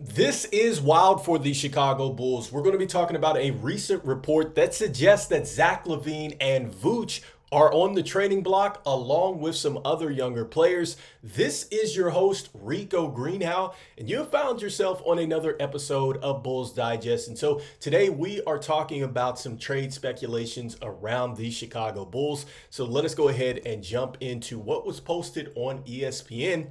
This is wild for the Chicago Bulls. We're going to be talking about a recent report that suggests that Zach LaVine and Vooch are on the trading block along with some other younger players. This is your host, Rico Greenhowe, and you have found yourself on another episode of Bulls Digest. And so today we are talking about some trade speculations around the Chicago Bulls. So let us go ahead and jump into what was posted on ESPN.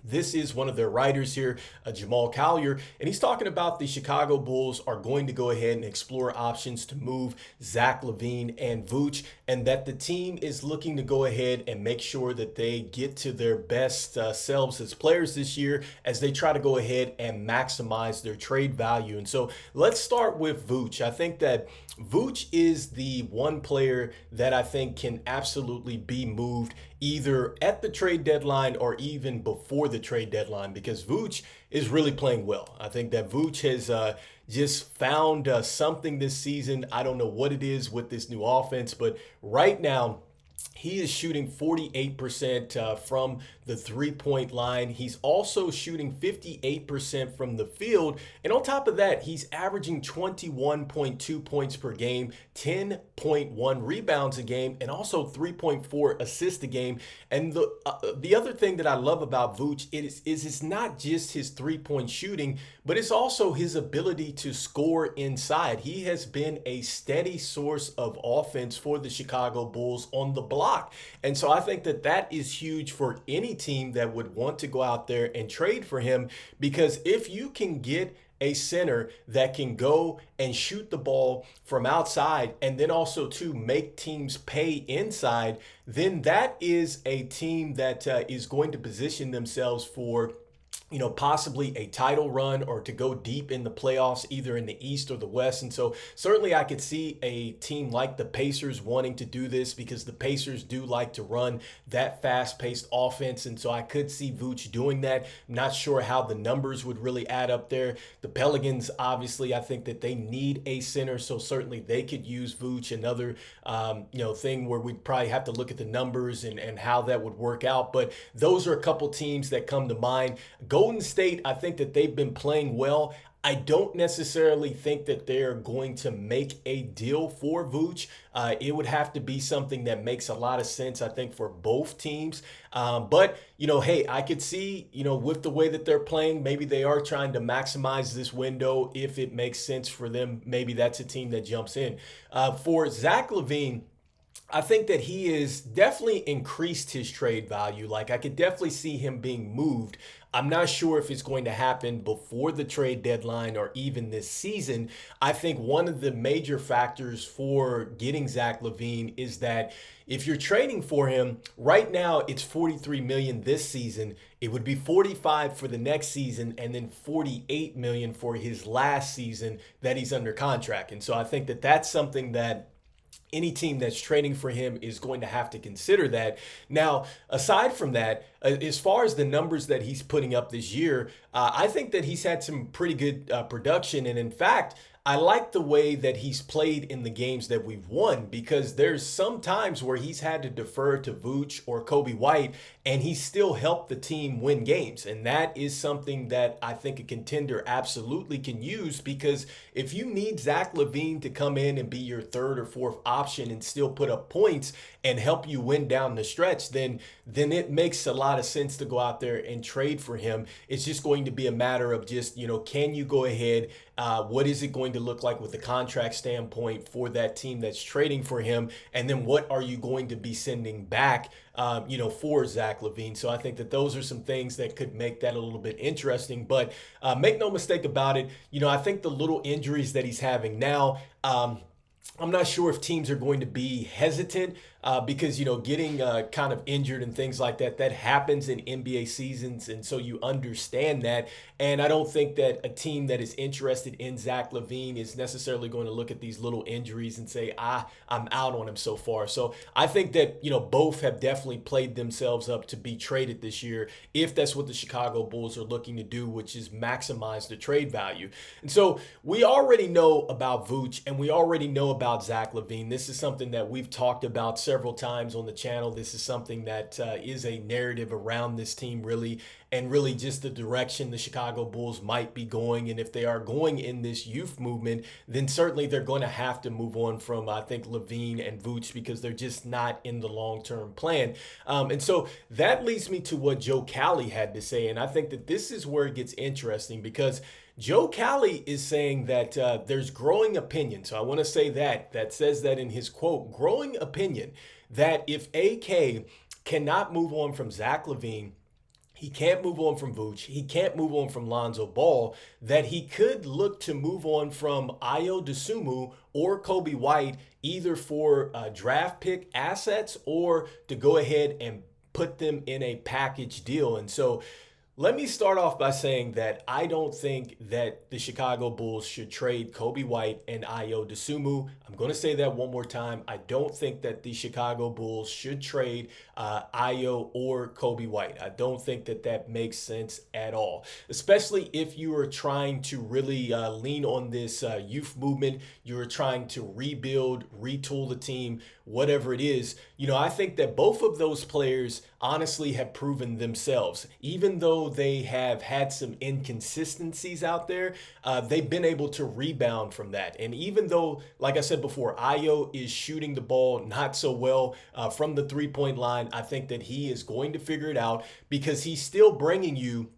This is one of their writers here, Jamal Collier, and he's talking about the Chicago Bulls are going to go ahead and explore options to move Zach LaVine and Vooch, and that the team is looking to go ahead and make sure that they get to their best selves as players this year as they try to go ahead and maximize their trade value. And so let's start with Vooch. I think that Vooch is the one player that I think can absolutely be moved either at the trade deadline or even before the trade deadline, because Vooch is really playing well. I think that Vooch has just found something this season. I don't know what it is with this new offense, but right now he is shooting 48% from the three-point line. He's also shooting 58% from the field. And on top of that, he's averaging 21.2 points per game, 10.1 rebounds a game, and also 3.4 assists a game. And the other thing that I love about Vooch is it's not just his three-point shooting, but it's also his ability to score inside. He has been a steady source of offense for the Chicago Bulls on the block. And so I think that that is huge for any team that would want to go out there and trade for him, because if you can get a center that can go and shoot the ball from outside and then also to make teams pay inside, then that is a team that is going to position themselves for possibly a title run or to go deep in the playoffs, either in the East or the West. And so certainly I could see a team like the Pacers wanting to do this, because the Pacers do like to run that fast-paced offense. And so I could see Vooch doing that. I'm not sure how the numbers would really add up there. The Pelicans, obviously, I think that they need a center, so certainly they could use Vooch. Another thing where we'd probably have to look at the numbers and how that would work out. But those are a couple teams that come to mind. Golden State, I think that they've been playing well. I don't necessarily think that they're going to make a deal for Vooch. It would have to be something that makes a lot of sense, I think, for both teams. But hey, I could see, with the way that they're playing, maybe they are trying to maximize this window. If it makes sense for them, maybe that's a team that jumps in. For Zach LaVine, I think that he has definitely increased his trade value. Like, I could definitely see him being moved. I'm not sure if it's going to happen before the trade deadline or even this season. I think one of the major factors for getting Zach LaVine is that if you're trading for him, right now it's $43 million this season. It would be $45 for the next season, and then $48 million for his last season that he's under contract. And so I think that that's something that any team that's trading for him is going to have to consider that. Now, aside from that, as far as the numbers that he's putting up this year, I think that he's had some pretty good production. And in fact, I like the way that he's played in the games that we've won, because there's some times where he's had to defer to Vooch or Coby White, and he still helped the team win games. And that is something that I think a contender absolutely can use, because if you need Zach LaVine to come in and be your third or fourth option and still put up points and help you win down the stretch, then it makes a lot of sense to go out there and trade for him. It's just going to be a matter of just, can you go ahead? What is it going to look like with the contract standpoint for that team that's trading for him? And then what are you going to be sending back, for Zach LaVine? So I think that those are some things that could make that a little bit interesting. But make no mistake about it, I think the little injuries that he's having now, I'm not sure if teams are going to be hesitant because, getting kind of injured and things like that, that happens in NBA seasons. And so you understand that. And I don't think that a team that is interested in Zach LaVine is necessarily going to look at these little injuries and say, I'm out on him so far. So I think that, both have definitely played themselves up to be traded this year, if that's what the Chicago Bulls are looking to do, which is maximize the trade value. And so we already know about Vooch, and we already know about Zach LaVine. This is something that we've talked about several times on the channel. This is something that is a narrative around this team, really. and really just the direction the Chicago Bulls might be going. And if they are going in this youth movement, then certainly they're going to have to move on from, I think, LaVine and Vooch, because they're just not in the long-term plan. And so that leads me to what Joe Cali had to say. And I think that this is where it gets interesting, because Joe Cali is saying that there's growing opinion. So I want to say that says that in his quote, growing opinion, that if AK cannot move on from Zach LaVine, he can't move on from Vooch, he can't move on from Lonzo Ball, that he could look to move on from Ayo Dosunmu or Coby White, either for draft pick assets or to go ahead and put them in a package deal. And so let me start off by saying that I don't think that the Chicago Bulls should trade Coby White and Ayo Dosunmu. I'm going to say that one more time. I don't think that the Chicago Bulls should trade Ayo or Coby White. I don't think that that makes sense at all, especially if you are trying to really lean on this youth movement. You're trying to rebuild, retool the team, whatever it is. You know, I think that both of those players honestly have proven themselves. Even though they have had some inconsistencies out there, they've been able to rebound from that. And even though, like I said before, Ayo is shooting the ball not so well from the three-point line, I think that he is going to figure it out, because he's still bringing you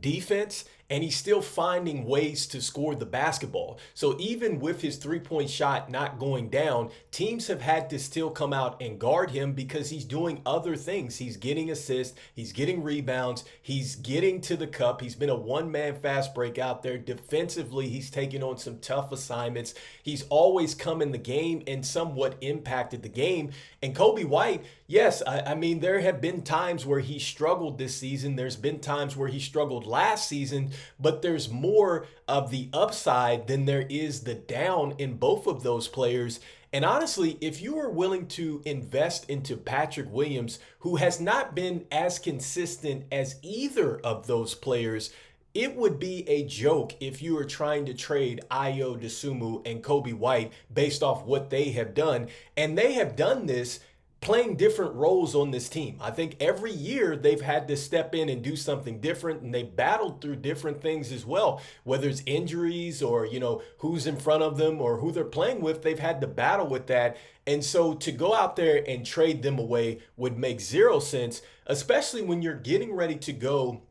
defense and he's still finding ways to score the basketball. So even with his three-point shot not going down, teams have had to still come out and guard him, because he's doing other things. He's getting assists, he's getting rebounds, he's getting to the cup. He's been a one-man fast break out there. Defensively, he's taken on some tough assignments. He's always come in the game and somewhat impacted the game. And Coby White, yes, I mean, there have been times where he struggled this season. There's been times where he struggled last season, but there's more of the upside than there is the down in both of those players. And honestly, if you are willing to invest into Patrick Williams, who has not been as consistent as either of those players, it would be a joke if you are trying to trade Ayo Dosunmu and Coby White based off what they have done. And they have done this playing different roles on this team. I think every year they've had to step in and do something different, and they battled through different things as well, whether it's injuries or, you know, who's in front of them or who they're playing with. They've had to battle with that. And so to go out there and trade them away would make zero sense, especially when you're getting ready to go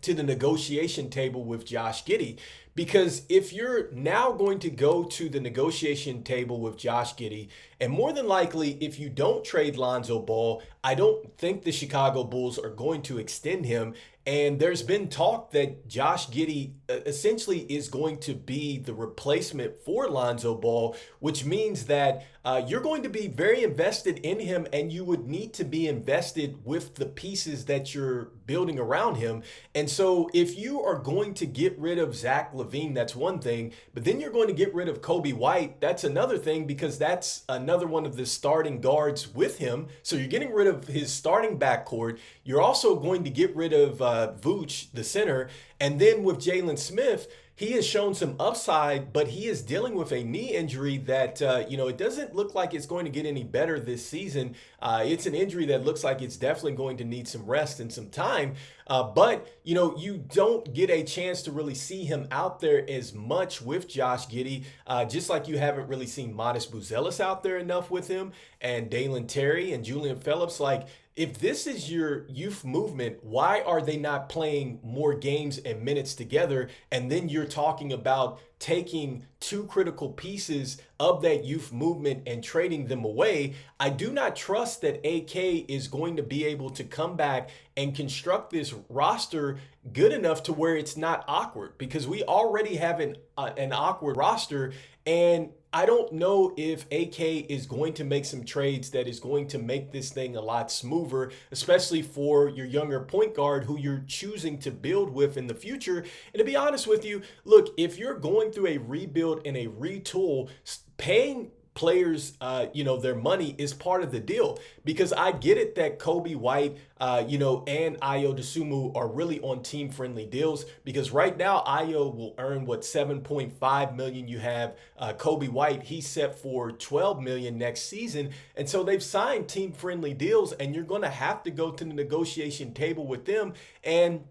to the negotiation table with Josh Giddy. Because if you're now going to go to the negotiation table with Josh Giddy, and more than likely, if you don't trade Lonzo Ball, I don't think the Chicago Bulls are going to extend him. And there's been talk that Josh Giddy essentially is going to be the replacement for Lonzo Ball, which means that you're going to be very invested in him, and you would need to be invested with the pieces that you're building around him. And so if you are going to get rid of Zach LaVine, that's one thing, but then you're going to get rid of Coby White, that's another thing, because that's another one of the starting guards with him. So you're getting rid of his starting backcourt. You're also going to get rid of Vooch, the center. And then with Jalen Smith, he has shown some upside, but he is dealing with a knee injury that, it doesn't look like it's going to get any better this season. It's an injury that looks like it's definitely going to need some rest and some time. But you don't get a chance to really see him out there as much with Josh Giddy, just like you haven't really seen Modest Buzelis out there enough with him, and Dalen Terry and Julian Phillips. Like, if this is your youth movement, why are they not playing more games and minutes together? And then you're talking about taking two critical pieces of that youth movement and trading them away. I do not trust that AK is going to be able to come back and construct this roster good enough to where it's not awkward, because we already have an awkward roster. And I don't know if AK is going to make some trades that is going to make this thing a lot smoother, especially for your younger point guard who you're choosing to build with in the future. And to be honest with you, look, if you're going through a rebuild and a retool, paying players, their money is part of the deal. Because I get it that Coby White, and Ayo Dosunmu are really on team-friendly deals. Because right now, Ayo will earn, 7.5 million. You have Coby White, he's set for 12 million next season. And so they've signed team-friendly deals, and you're going to have to go to the negotiation table with them. And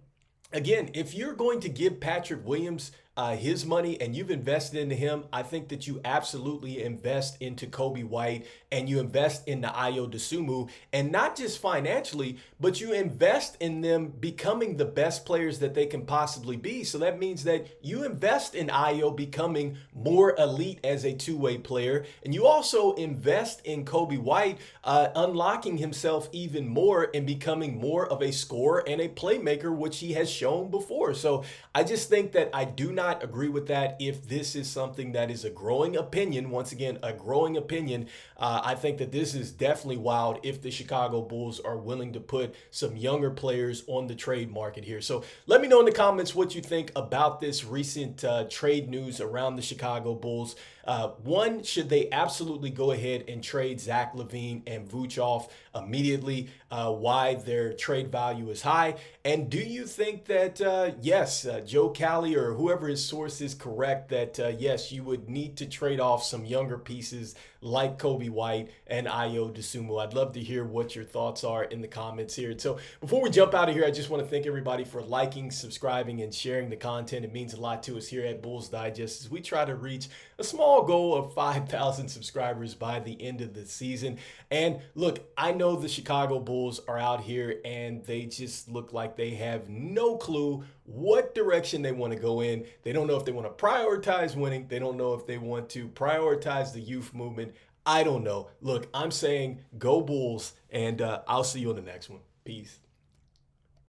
again, if you're going to give Patrick Williams his money and you've invested into him, I think that you absolutely invest into Coby White and you invest in the Ayo Dosunmu, and not just financially, but you invest in them becoming the best players that they can possibly be. So that means that you invest in Ayo becoming more elite as a two-way player, and you also invest in Coby White unlocking himself even more and becoming more of a scorer and a playmaker, which he has shown before. So I just think that I do not agree with that. If this is something that is a growing opinion, once again, a growing opinion, I think that this is definitely wild if the Chicago Bulls are willing to put some younger players on the trade market here. So let me know in the comments what you think about this recent trade news around the Chicago Bulls. One, should they absolutely go ahead and trade Zach LaVine and Vooch off immediately? Why their trade value is high? And do you think that, yes, Joe Cali or whoever his source is correct, that yes, you would need to trade off some younger pieces like Coby White and Ayo Dosunmu? I'd love to hear what your thoughts are in the comments here. So before we jump out of here, I just want to thank everybody for liking, subscribing, and sharing the content. It means a lot to us here at Bulls Digest as we try to reach a small goal of 5,000 subscribers by the end of the season. And look, I know the Chicago Bulls are out here and they just look like they have no clue what direction they want to go in. They don't know if they want to prioritize winning. They don't know if they want to prioritize the youth movement. I don't know. Look, I'm saying go Bulls, and I'll see you on the next one. Peace.